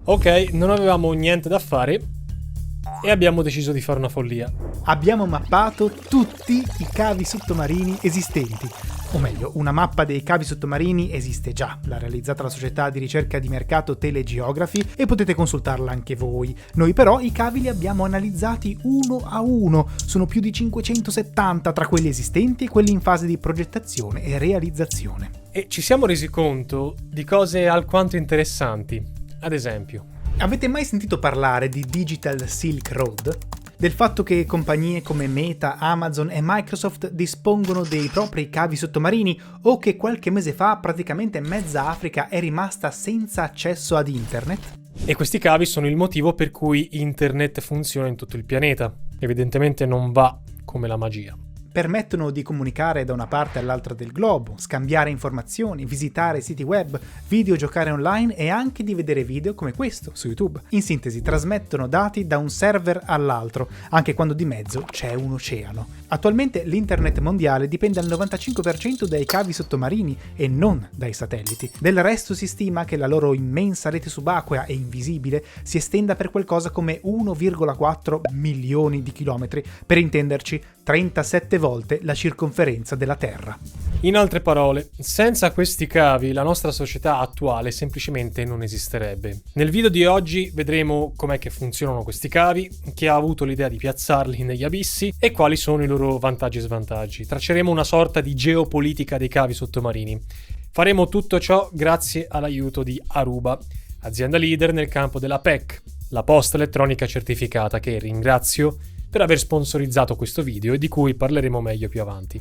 Ok, non avevamo niente da fare e abbiamo deciso di fare una follia. Abbiamo mappato tutti i cavi sottomarini esistenti. O meglio, una mappa dei cavi sottomarini esiste già, l'ha realizzata la società di ricerca di mercato Telegeography e potete consultarla anche voi. Noi però i cavi li abbiamo analizzati uno a uno, sono più di 570 tra quelli esistenti e quelli in fase di progettazione e realizzazione. E ci siamo resi conto di cose alquanto interessanti. Ad esempio, avete mai sentito parlare di Digital Silk Road? Del fatto che compagnie come Meta, Amazon e Microsoft dispongono dei propri cavi sottomarini o che qualche mese fa praticamente mezza Africa è rimasta senza accesso ad internet? E questi cavi sono il motivo per cui internet funziona in tutto il pianeta. Evidentemente non va come la magia. Permettono di comunicare da una parte all'altra del globo, scambiare informazioni, visitare siti web, videogiocare online e anche di vedere video come questo su YouTube. In sintesi, trasmettono dati da un server all'altro, anche quando di mezzo c'è un oceano. Attualmente l'internet mondiale dipende al 95% dai cavi sottomarini e non dai satelliti. Del resto si stima che la loro immensa rete subacquea e invisibile si estenda per qualcosa come 1,4 milioni di chilometri, per intenderci 37 volte la circonferenza della Terra. In altre parole, senza questi cavi la nostra società attuale semplicemente non esisterebbe. Nel video di oggi vedremo com'è che funzionano questi cavi, chi ha avuto l'idea di piazzarli negli abissi e quali sono i loro vantaggi e svantaggi. Tracceremo una sorta di geopolitica dei cavi sottomarini. Faremo tutto ciò grazie all'aiuto di Aruba, azienda leader nel campo della PEC, la posta elettronica certificata, che ringrazio per aver sponsorizzato questo video e di cui parleremo meglio più avanti.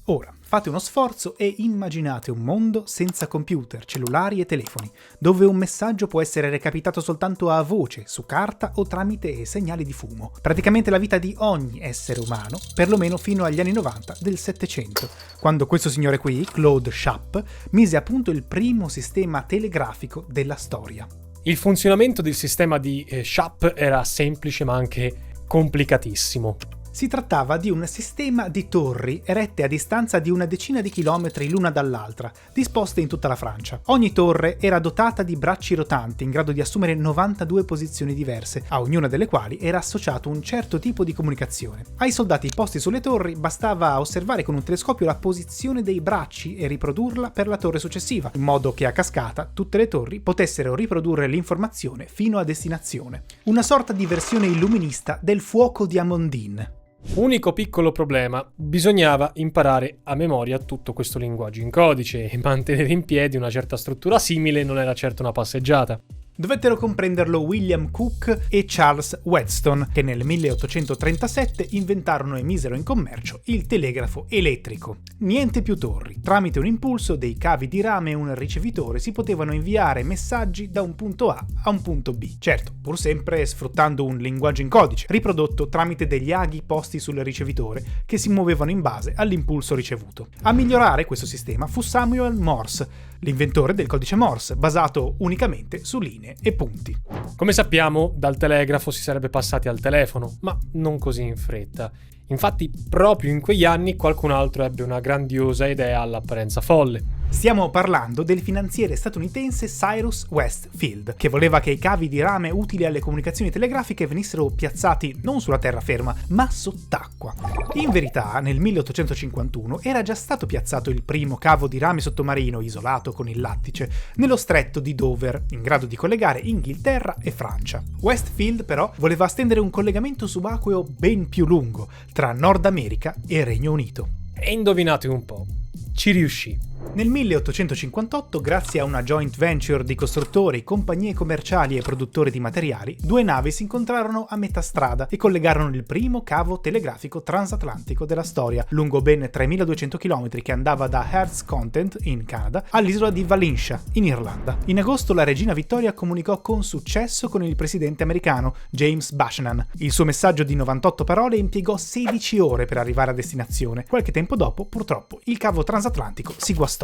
Ora, fate uno sforzo e immaginate un mondo senza computer, cellulari e telefoni, dove un messaggio può essere recapitato soltanto a voce, su carta o tramite segnali di fumo. Praticamente la vita di ogni essere umano, perlomeno fino agli anni 90 del Settecento, quando questo signore qui, Claude Schaap, mise a punto il primo sistema telegrafico della storia. Il funzionamento del sistema di Schaap era semplice ma anche complicatissimo. Si trattava di un sistema di torri erette a distanza di una decina di chilometri l'una dall'altra, disposte in tutta la Francia. Ogni torre era dotata di bracci rotanti in grado di assumere 92 posizioni diverse, a ognuna delle quali era associato un certo tipo di comunicazione. Ai soldati posti sulle torri bastava osservare con un telescopio la posizione dei bracci e riprodurla per la torre successiva, in modo che a cascata tutte le torri potessero riprodurre l'informazione fino a destinazione. Una sorta di versione illuminista del fuoco di Amondine. Unico piccolo problema, bisognava imparare a memoria tutto questo linguaggio in codice e mantenere in piedi una certa struttura simile non era certo una passeggiata. Dovettero comprenderlo William Cook e Charles Wheatstone, che nel 1837 inventarono e misero in commercio il telegrafo elettrico. Niente più torri. Tramite un impulso dei cavi di rame e un ricevitore si potevano inviare messaggi da un punto A a un punto B. Certo, pur sempre sfruttando un linguaggio in codice, riprodotto tramite degli aghi posti sul ricevitore che si muovevano in base all'impulso ricevuto. A migliorare questo sistema fu Samuel Morse, l'inventore del codice Morse, basato unicamente su linee e punti. Come sappiamo, dal telegrafo si sarebbe passati al telefono, ma non così in fretta. Infatti, proprio in quegli anni qualcun altro ebbe una grandiosa idea all'apparenza folle. Stiamo parlando del finanziere statunitense Cyrus Westfield, che voleva che i cavi di rame utili alle comunicazioni telegrafiche venissero piazzati non sulla terraferma, ma sott'acqua. In verità, nel 1851 era già stato piazzato il primo cavo di rame sottomarino isolato con il lattice, nello stretto di Dover, in grado di collegare Inghilterra e Francia. Westfield, però, voleva stendere un collegamento subacqueo ben più lungo, tra Nord America e Regno Unito. E indovinate un po', ci riuscì. Nel 1858, grazie a una joint venture di costruttori, compagnie commerciali e produttori di materiali, due navi si incontrarono a metà strada e collegarono il primo cavo telegrafico transatlantico della storia, lungo ben 3200 km, che andava da Hearts Content, in Canada, all'isola di Valentia, in Irlanda. In agosto la regina Vittoria comunicò con successo con il presidente americano, James Buchanan. Il suo messaggio di 98 parole impiegò 16 ore per arrivare a destinazione. Qualche tempo dopo, purtroppo, il cavo transatlantico si guastò.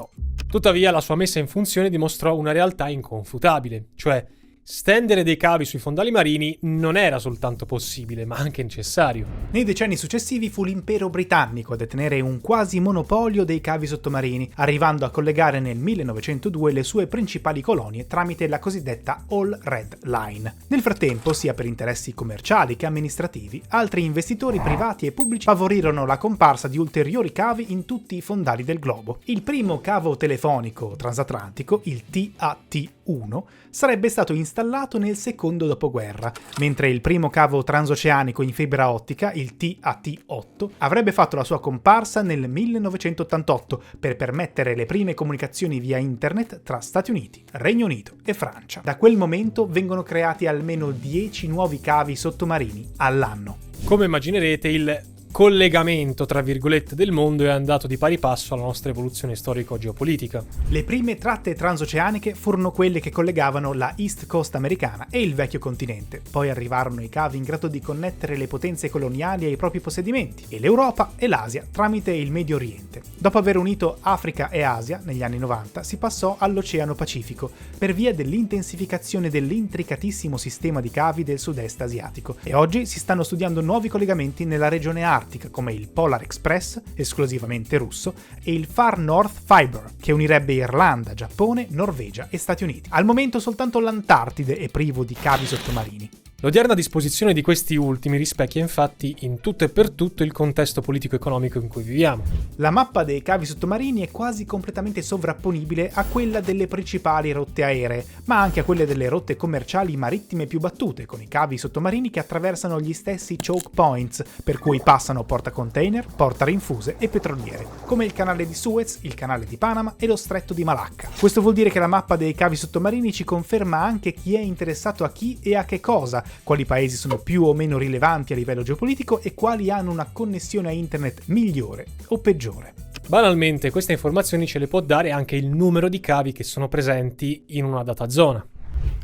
Tuttavia la sua messa in funzione dimostrò una realtà inconfutabile, cioè stendere dei cavi sui fondali marini non era soltanto possibile, ma anche necessario. Nei decenni successivi fu l'impero britannico a detenere un quasi monopolio dei cavi sottomarini, arrivando a collegare nel 1902 le sue principali colonie tramite la cosiddetta All Red Line. Nel frattempo, sia per interessi commerciali che amministrativi, altri investitori privati e pubblici favorirono la comparsa di ulteriori cavi in tutti i fondali del globo. Il primo cavo telefonico transatlantico, il TAT-1, sarebbe stato installato nel secondo dopoguerra, mentre il primo cavo transoceanico in fibra ottica, il TAT-8, avrebbe fatto la sua comparsa nel 1988 per permettere le prime comunicazioni via internet tra Stati Uniti, Regno Unito e Francia. Da quel momento vengono creati almeno 10 nuovi cavi sottomarini all'anno. Come immaginerete, il collegamento tra virgolette del mondo è andato di pari passo alla nostra evoluzione storico-geopolitica. Le prime tratte transoceaniche furono quelle che collegavano la East Coast americana e il vecchio continente, poi arrivarono i cavi in grado di connettere le potenze coloniali ai propri possedimenti, e l'Europa e l'Asia tramite il Medio Oriente. Dopo aver unito Africa e Asia negli anni 90 si passò all'Oceano Pacifico per via dell'intensificazione dell'intricatissimo sistema di cavi del sud-est asiatico, e oggi si stanno studiando nuovi collegamenti nella regione artica, come il Polar Express, esclusivamente russo, e il Far North Fiber, che unirebbe Irlanda, Giappone, Norvegia e Stati Uniti. Al momento soltanto l'Antartide è privo di cavi sottomarini. L'odierna disposizione di questi ultimi rispecchia infatti in tutto e per tutto il contesto politico-economico in cui viviamo. La mappa dei cavi sottomarini è quasi completamente sovrapponibile a quella delle principali rotte aeree, ma anche a quelle delle rotte commerciali marittime più battute, con i cavi sottomarini che attraversano gli stessi choke points, per cui passano portacontainer, portarinfuse e petroliere, come il canale di Suez, il canale di Panama e lo stretto di Malacca. Questo vuol dire che la mappa dei cavi sottomarini ci conferma anche chi è interessato a chi e a che cosa, quali paesi sono più o meno rilevanti a livello geopolitico e quali hanno una connessione a internet migliore o peggiore. Banalmente, queste informazioni ce le può dare anche il numero di cavi che sono presenti in una data zona.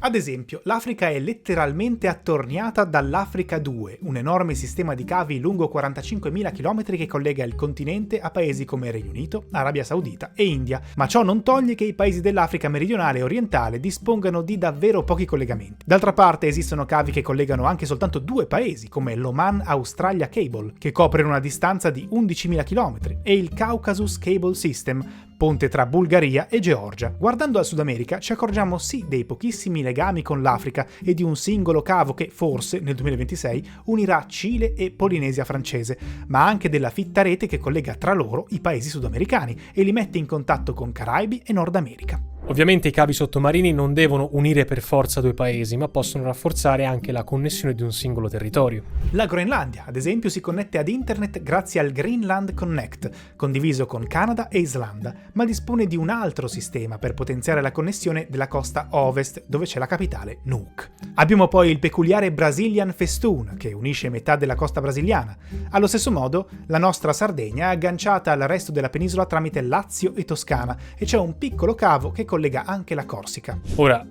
Ad esempio, l'Africa è letteralmente attorniata dall'Africa 2, un enorme sistema di cavi lungo 45.000 km che collega il continente a paesi come Regno Unito, Arabia Saudita e India, ma ciò non toglie che i paesi dell'Africa meridionale e orientale dispongano di davvero pochi collegamenti. D'altra parte esistono cavi che collegano anche soltanto due paesi, come l'Oman Australia Cable, che copre una distanza di 11.000 km, e il Caucasus Cable System, ponte tra Bulgaria e Georgia. Guardando al Sud America ci accorgiamo sì dei pochissimi legami con l'Africa e di un singolo cavo che forse nel 2026 unirà Cile e Polinesia francese, ma anche della fitta rete che collega tra loro i paesi sudamericani e li mette in contatto con Caraibi e Nord America. Ovviamente i cavi sottomarini non devono unire per forza due paesi, ma possono rafforzare anche la connessione di un singolo territorio. La Groenlandia, ad esempio, si connette ad internet grazie al Greenland Connect, condiviso con Canada e Islanda, ma dispone di un altro sistema per potenziare la connessione della costa ovest, dove c'è la capitale Nuuk. Abbiamo poi il peculiare Brazilian Festoon, che unisce metà della costa brasiliana. Allo stesso modo, la nostra Sardegna è agganciata al resto della penisola tramite Lazio e Toscana, e c'è un piccolo cavo che collega anche la Corsica. Ora,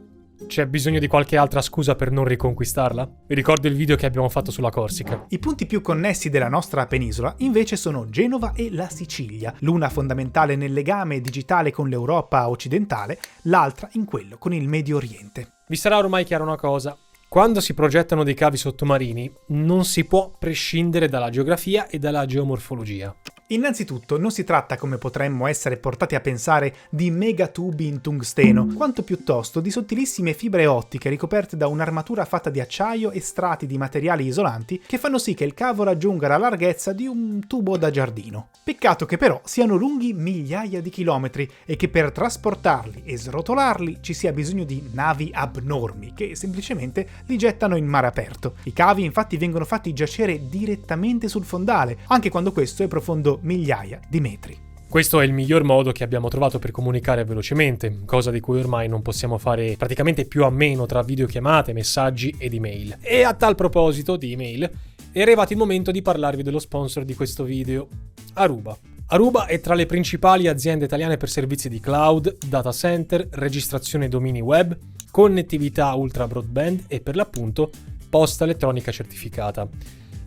c'è bisogno di qualche altra scusa per non riconquistarla? Vi ricordo il video che abbiamo fatto sulla Corsica. I punti più connessi della nostra penisola invece sono Genova e la Sicilia, l'una fondamentale nel legame digitale con l'Europa occidentale, l'altra in quello con il Medio Oriente. Vi sarà ormai chiara una cosa: quando si progettano dei cavi sottomarini non si può prescindere dalla geografia e dalla geomorfologia. Innanzitutto non si tratta, come potremmo essere portati a pensare, di megatubi in tungsteno, quanto piuttosto di sottilissime fibre ottiche ricoperte da un'armatura fatta di acciaio e strati di materiali isolanti che fanno sì che il cavo raggiunga la larghezza di un tubo da giardino. Peccato che però siano lunghi migliaia di chilometri e che per trasportarli e srotolarli ci sia bisogno di navi abnormi che semplicemente li gettano in mare aperto. I cavi infatti vengono fatti giacere direttamente sul fondale, anche quando questo è profondo migliaia di metri. Questo è il miglior modo che abbiamo trovato per comunicare velocemente, cosa di cui ormai non possiamo fare praticamente più a meno tra videochiamate, messaggi ed email. E a tal proposito di email, è arrivato il momento di parlarvi dello sponsor di questo video, Aruba. Aruba è tra le principali aziende italiane per servizi di cloud, data center, registrazione domini web, connettività ultra broadband e per l'appunto posta elettronica certificata.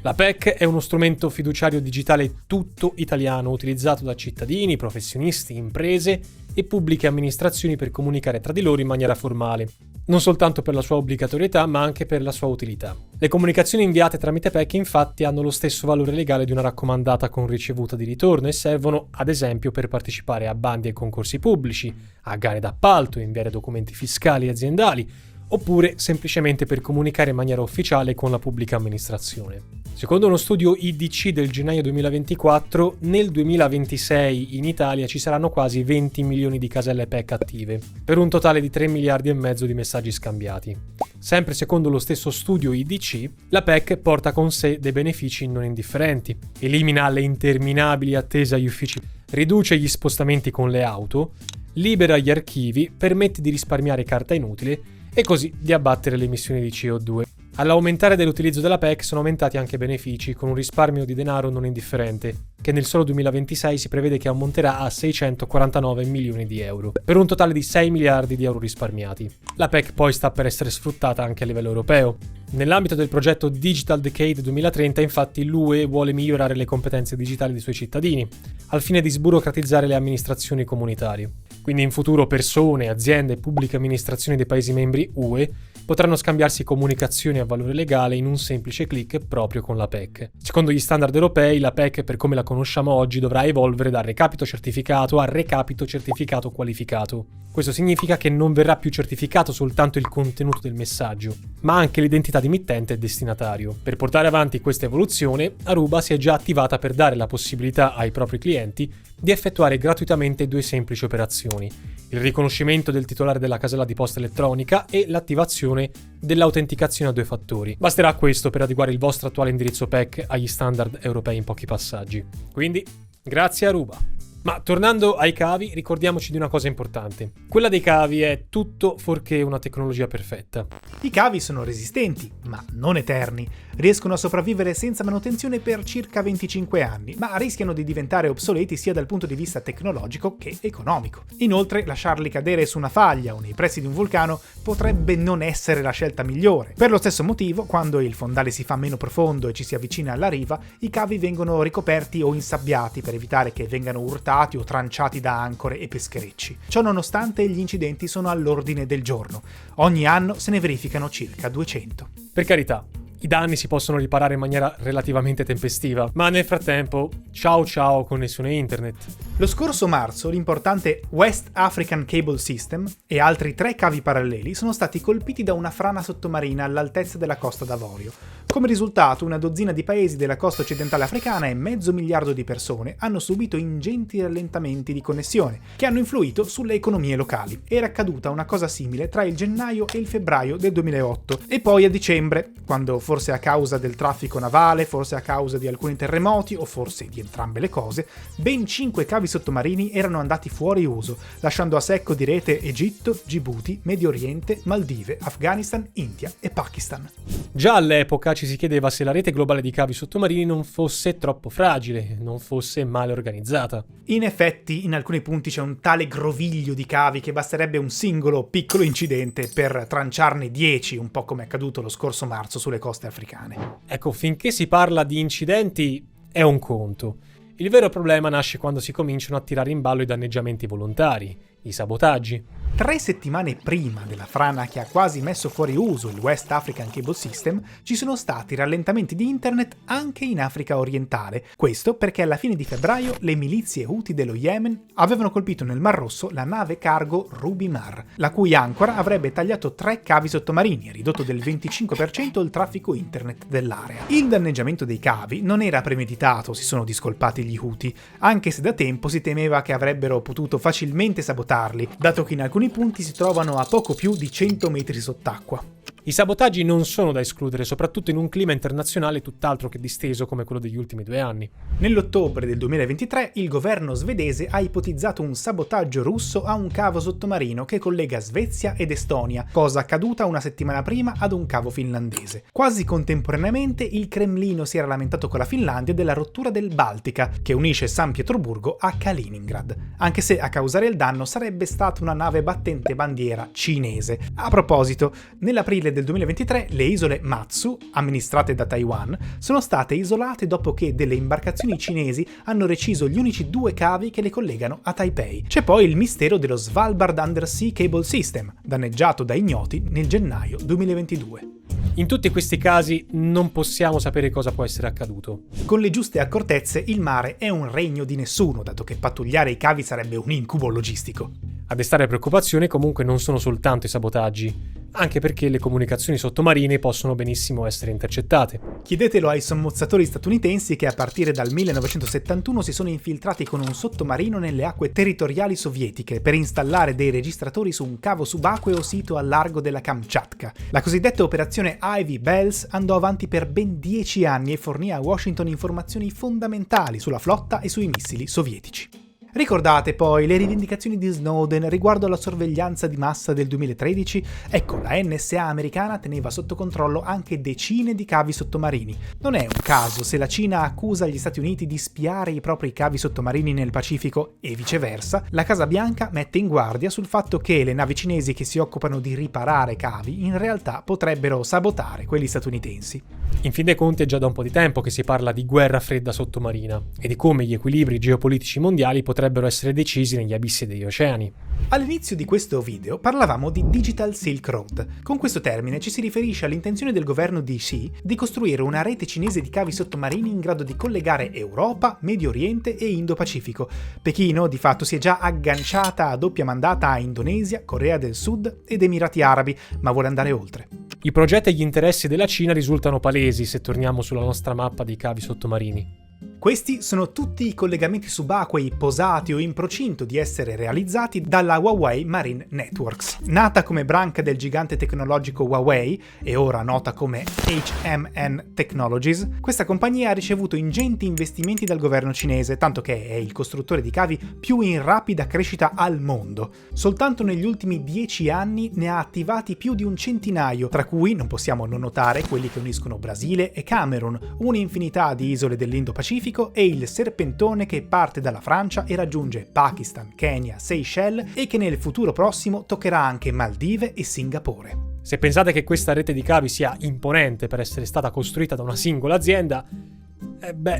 La PEC è uno strumento fiduciario digitale tutto italiano utilizzato da cittadini, professionisti, imprese e pubbliche amministrazioni per comunicare tra di loro in maniera formale, non soltanto per la sua obbligatorietà ma anche per la sua utilità. Le comunicazioni inviate tramite PEC infatti hanno lo stesso valore legale di una raccomandata con ricevuta di ritorno e servono ad esempio per partecipare a bandi e concorsi pubblici, a gare d'appalto, inviare documenti fiscali e aziendali, oppure semplicemente per comunicare in maniera ufficiale con la pubblica amministrazione. Secondo uno studio IDC del gennaio 2024, nel 2026 in Italia ci saranno quasi 20 milioni di caselle PEC attive, per un totale di 3 miliardi e mezzo di messaggi scambiati. Sempre secondo lo stesso studio IDC, la PEC porta con sé dei benefici non indifferenti. Elimina le interminabili attese agli uffici, riduce gli spostamenti con le auto, libera gli archivi, permette di risparmiare carta inutile e così di abbattere le emissioni di CO2. All'aumentare dell'utilizzo della PEC sono aumentati anche i benefici, con un risparmio di denaro non indifferente, che nel solo 2026 si prevede che ammonterà a 649 milioni di euro, per un totale di 6 miliardi di euro risparmiati. La PEC poi sta per essere sfruttata anche a livello europeo. Nell'ambito del progetto Digital Decade 2030, infatti, l'UE vuole migliorare le competenze digitali dei suoi cittadini, al fine di sburocratizzare le amministrazioni comunitarie. Quindi in futuro persone, aziende e pubbliche amministrazioni dei Paesi membri UE potranno scambiarsi comunicazioni a valore legale in un semplice click proprio con la PEC. Secondo gli standard europei, la PEC, per come la conosciamo oggi, dovrà evolvere da recapito certificato a recapito certificato qualificato. Questo significa che non verrà più certificato soltanto il contenuto del messaggio, ma anche l'identità di mittente e destinatario. Per portare avanti questa evoluzione, Aruba si è già attivata per dare la possibilità ai propri clienti di effettuare gratuitamente due semplici operazioni: il riconoscimento del titolare della casella di posta elettronica e l'attivazione dell'autenticazione a due fattori. Basterà questo per adeguare il vostro attuale indirizzo PEC agli standard europei in pochi passaggi. Quindi, grazie Aruba! Ma tornando ai cavi, ricordiamoci di una cosa importante. Quella dei cavi è tutto fuorché una tecnologia perfetta. I cavi sono resistenti, ma non eterni. Riescono a sopravvivere senza manutenzione per circa 25 anni, ma rischiano di diventare obsoleti sia dal punto di vista tecnologico che economico. Inoltre, lasciarli cadere su una faglia o nei pressi di un vulcano potrebbe non essere la scelta migliore. Per lo stesso motivo, quando il fondale si fa meno profondo e ci si avvicina alla riva, i cavi vengono ricoperti o insabbiati per evitare che vengano urtati o tranciati da ancore e pescherecci. Ciò nonostante, gli incidenti sono all'ordine del giorno. Ogni anno se ne verificano circa 200. Per carità, i danni si possono riparare in maniera relativamente tempestiva, ma nel frattempo, ciao connessione internet. Lo scorso marzo l'importante West African Cable System e altri 3 cavi paralleli sono stati colpiti da una frana sottomarina all'altezza della Costa d'Avorio. Come risultato, una dozzina di paesi della costa occidentale africana e 500 milioni di persone hanno subito ingenti rallentamenti di connessione, che hanno influito sulle economie locali. Era accaduta una cosa simile tra il gennaio e il febbraio del 2008, e poi a dicembre, quando forse a causa del traffico navale, forse a causa di alcuni terremoti o forse di entrambe le cose, ben 5 cavi sottomarini erano andati fuori uso, lasciando a secco di rete Egitto, Djibouti, Medio Oriente, Maldive, Afghanistan, India e Pakistan. Già all'epoca ci si chiedeva se la rete globale di cavi sottomarini non fosse troppo fragile, non fosse male organizzata. In effetti, in alcuni punti c'è un tale groviglio di cavi che basterebbe un singolo piccolo incidente per tranciarne 10, un po' come è accaduto lo scorso marzo sulle coste africane. Ecco, finché si parla di incidenti è un conto. Il vero problema nasce quando si cominciano a tirare in ballo i danneggiamenti volontari, i sabotaggi. 3 settimane prima della frana che ha quasi messo fuori uso il West African Cable System, ci sono stati rallentamenti di internet anche in Africa orientale. Questo perché alla fine di febbraio le milizie Houthi dello Yemen avevano colpito nel Mar Rosso la nave cargo Ruby Mar, la cui ancora avrebbe tagliato 3 cavi sottomarini e ridotto del 25% il traffico internet dell'area. Il danneggiamento dei cavi non era premeditato, si sono discolpati gli Houthi, anche se da tempo si temeva che avrebbero potuto facilmente sabotarli, dato che in alcuni punti si trovano a poco più di 100 metri sott'acqua. I sabotaggi non sono da escludere, soprattutto in un clima internazionale tutt'altro che disteso come quello degli ultimi 2 anni. Nell'ottobre del 2023 il governo svedese ha ipotizzato un sabotaggio russo a un cavo sottomarino che collega Svezia ed Estonia, cosa accaduta una settimana prima ad un cavo finlandese. Quasi contemporaneamente il Cremlino si era lamentato con la Finlandia della rottura del Baltica, che unisce San Pietroburgo a Kaliningrad, anche se a causare il danno sarebbe stata una nave battente bandiera cinese. A proposito, nell'aprile aprile del 2023 le isole Matsu, amministrate da Taiwan, sono state isolate dopo che delle imbarcazioni cinesi hanno reciso gli unici 2 cavi che le collegano a Taipei. C'è poi il mistero dello Svalbard Undersea Cable System, danneggiato da ignoti nel gennaio 2022. In tutti questi casi non possiamo sapere cosa può essere accaduto. Con le giuste accortezze, il mare è un regno di nessuno, dato che pattugliare i cavi sarebbe un incubo logistico. A destare preoccupazione comunque non sono soltanto i sabotaggi, anche perché le comunicazioni sottomarine possono benissimo essere intercettate. Chiedetelo ai sommozzatori statunitensi che a partire dal 1971 si sono infiltrati con un sottomarino nelle acque territoriali sovietiche per installare dei registratori su un cavo subacqueo sito al largo della Kamchatka. La cosiddetta operazione Ivy Bells andò avanti per ben 10 anni e fornì a Washington informazioni fondamentali sulla flotta e sui missili sovietici. Ricordate poi le rivendicazioni di Snowden riguardo alla sorveglianza di massa del 2013? Ecco, la NSA americana teneva sotto controllo anche decine di cavi sottomarini. Non è un caso se la Cina accusa gli Stati Uniti di spiare i propri cavi sottomarini nel Pacifico e viceversa, la Casa Bianca mette in guardia sul fatto che le navi cinesi che si occupano di riparare cavi in realtà potrebbero sabotare quelli statunitensi. In fin dei conti è già da un po' di tempo che si parla di guerra fredda sottomarina e di come gli equilibri geopolitici mondiali potrebbero essere decisi negli abissi degli oceani. All'inizio di questo video parlavamo di Digital Silk Road. Con questo termine ci si riferisce all'intenzione del governo di Xi di costruire una rete cinese di cavi sottomarini in grado di collegare Europa, Medio Oriente e Indo-Pacifico. Pechino di fatto si è già agganciata a doppia mandata a Indonesia, Corea del Sud ed Emirati Arabi, ma vuole andare oltre. I progetti e gli interessi della Cina risultano palesi se torniamo sulla nostra mappa dei cavi sottomarini. Questi sono tutti i collegamenti subacquei posati o in procinto di essere realizzati dalla Huawei Marine Networks. Nata come branca del gigante tecnologico Huawei e ora nota come HMN Technologies, questa compagnia ha ricevuto ingenti investimenti dal governo cinese, tanto che è il costruttore di cavi più in rapida crescita al mondo. Soltanto negli ultimi 10 anni ne ha attivati più di un centinaio, tra cui non possiamo non notare quelli che uniscono Brasile e Camerun, un'infinità di isole dell'Indo-Pacifico e il serpentone che parte dalla Francia e raggiunge Pakistan, Kenya, Seychelles e che nel futuro prossimo toccherà anche Maldive e Singapore. Se pensate che questa rete di cavi sia imponente per essere stata costruita da una singola azienda,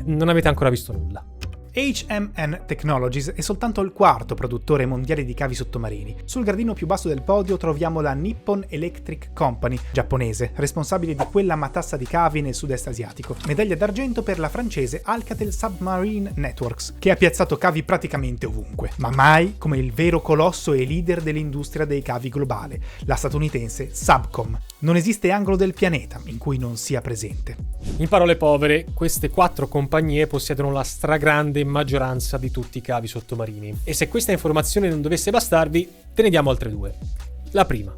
non avete ancora visto nulla. HMN Technologies è soltanto il quarto produttore mondiale di cavi sottomarini. Sul gradino più basso del podio troviamo la Nippon Electric Company, giapponese, responsabile di quella matassa di cavi nel sud-est asiatico. Medaglia d'argento per la francese Alcatel Submarine Networks, che ha piazzato cavi praticamente ovunque, ma mai come il vero colosso e leader dell'industria dei cavi globale, la statunitense Subcom. Non esiste angolo del pianeta in cui non sia presente. In parole povere, queste 4 compagnie possiedono la stragrande maggioranza di tutti i cavi sottomarini. E se questa informazione non dovesse bastarvi, te ne diamo altre 2. La prima.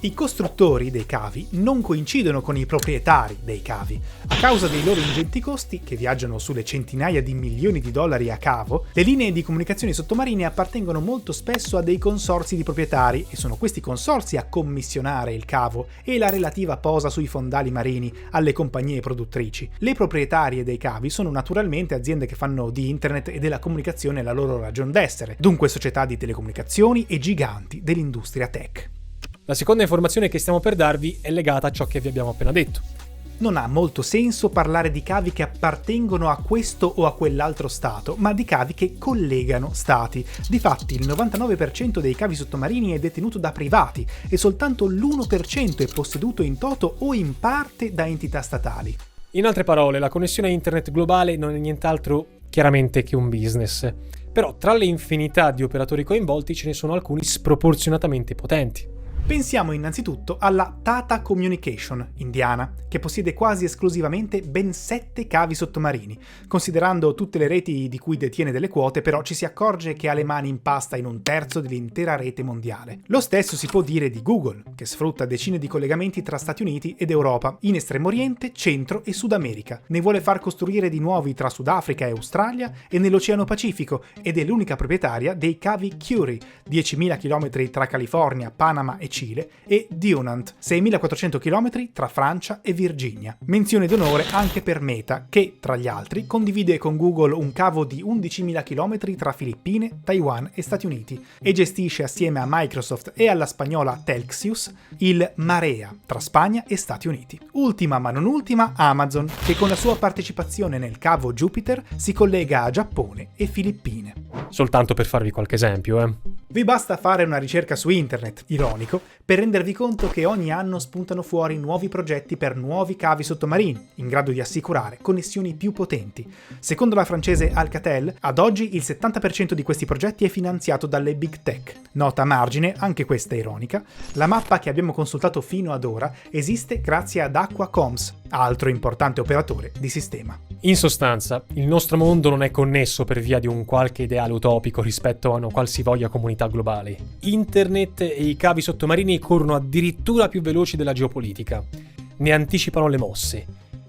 I costruttori dei cavi non coincidono con i proprietari dei cavi. A causa dei loro ingenti costi, che viaggiano sulle centinaia di milioni di dollari a cavo, le linee di comunicazioni sottomarine appartengono molto spesso a dei consorzi di proprietari e sono questi consorzi a commissionare il cavo e la relativa posa sui fondali marini alle compagnie produttrici. Le proprietarie dei cavi sono naturalmente aziende che fanno di internet e della comunicazione la loro ragion d'essere, dunque società di telecomunicazioni e giganti dell'industria tech. La seconda informazione che stiamo per darvi è legata a ciò che vi abbiamo appena detto. Non ha molto senso parlare di cavi che appartengono a questo o a quell'altro stato, ma di cavi che collegano stati. Difatti il 99% dei cavi sottomarini è detenuto da privati e soltanto l'1% è posseduto in toto o in parte da entità statali. In altre parole, la connessione a internet globale non è nient'altro chiaramente che un business. Però tra le infinità di operatori coinvolti ce ne sono alcuni sproporzionatamente potenti. Pensiamo innanzitutto alla Tata Communication indiana, che possiede quasi esclusivamente ben 7 cavi sottomarini. Considerando tutte le reti di cui detiene delle quote, però ci si accorge che ha le mani in pasta in 1/3 dell'intera rete mondiale. Lo stesso si può dire di Google, che sfrutta decine di collegamenti tra Stati Uniti ed Europa, in Estremo Oriente, Centro e Sud America. Ne vuole far costruire di nuovi tra Sudafrica e Australia e nell'Oceano Pacifico ed è l'unica proprietaria dei cavi Curie, 10.000 km tra California, Panama e Cile, e Dunant, 6.400 km tra Francia e Virginia. Menzione d'onore anche per Meta, che, tra gli altri, condivide con Google un cavo di 11.000 km tra Filippine, Taiwan e Stati Uniti, e gestisce assieme a Microsoft e alla spagnola Telxius il Marea tra Spagna e Stati Uniti. Ultima ma non ultima, Amazon, che con la sua partecipazione nel cavo Jupiter si collega a Giappone e Filippine. Soltanto per farvi qualche esempio, Vi basta fare una ricerca su internet, ironico, per rendervi conto che ogni anno spuntano fuori nuovi progetti per nuovi cavi sottomarini, in grado di assicurare connessioni più potenti. Secondo la francese Alcatel, ad oggi il 70% di questi progetti è finanziato dalle Big Tech. Nota a margine, anche questa ironica, la mappa che abbiamo consultato fino ad ora esiste grazie ad Aquacoms, altro importante operatore di sistema. In sostanza, il nostro mondo non è connesso per via di un qualche ideale utopico rispetto a una qualsivoglia comunità globale. Internet e i cavi sottomarini corrono addirittura più veloci della geopolitica, ne anticipano le mosse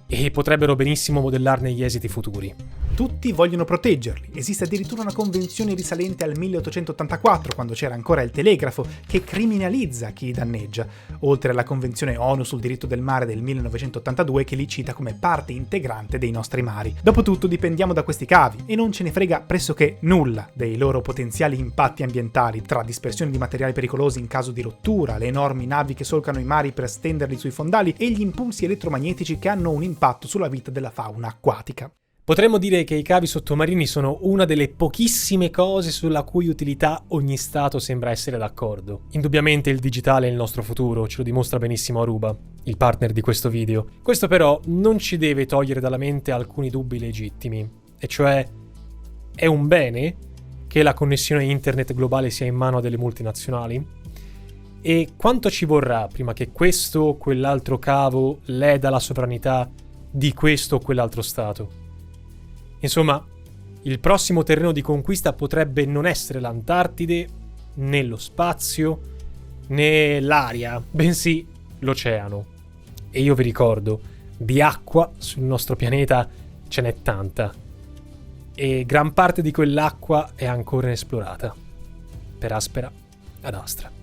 e potrebbero benissimo modellarne gli esiti futuri. Tutti vogliono proteggerli, esiste addirittura una convenzione risalente al 1884, quando c'era ancora il telegrafo, che criminalizza chi danneggia, oltre alla convenzione ONU sul diritto del mare del 1982 che li cita come parte integrante dei nostri mari. Dopotutto dipendiamo da questi cavi e non ce ne frega pressoché nulla dei loro potenziali impatti ambientali, tra dispersione di materiali pericolosi in caso di rottura, le enormi navi che solcano i mari per stenderli sui fondali e gli impulsi elettromagnetici che hanno un impatto sulla vita della fauna acquatica. Potremmo dire che i cavi sottomarini sono una delle pochissime cose sulla cui utilità ogni stato sembra essere d'accordo. Indubbiamente il digitale è il nostro futuro, ce lo dimostra benissimo Aruba, il partner di questo video. Questo però non ci deve togliere dalla mente alcuni dubbi legittimi, e cioè: è un bene che la connessione internet globale sia in mano a delle multinazionali? E quanto ci vorrà prima che questo o quell'altro cavo leda la sovranità di questo o quell'altro stato? Insomma, il prossimo terreno di conquista potrebbe non essere l'Antartide, né lo spazio, né l'aria, bensì l'oceano. E io vi ricordo, di acqua sul nostro pianeta ce n'è tanta. E gran parte di quell'acqua è ancora inesplorata, per aspera ad astra.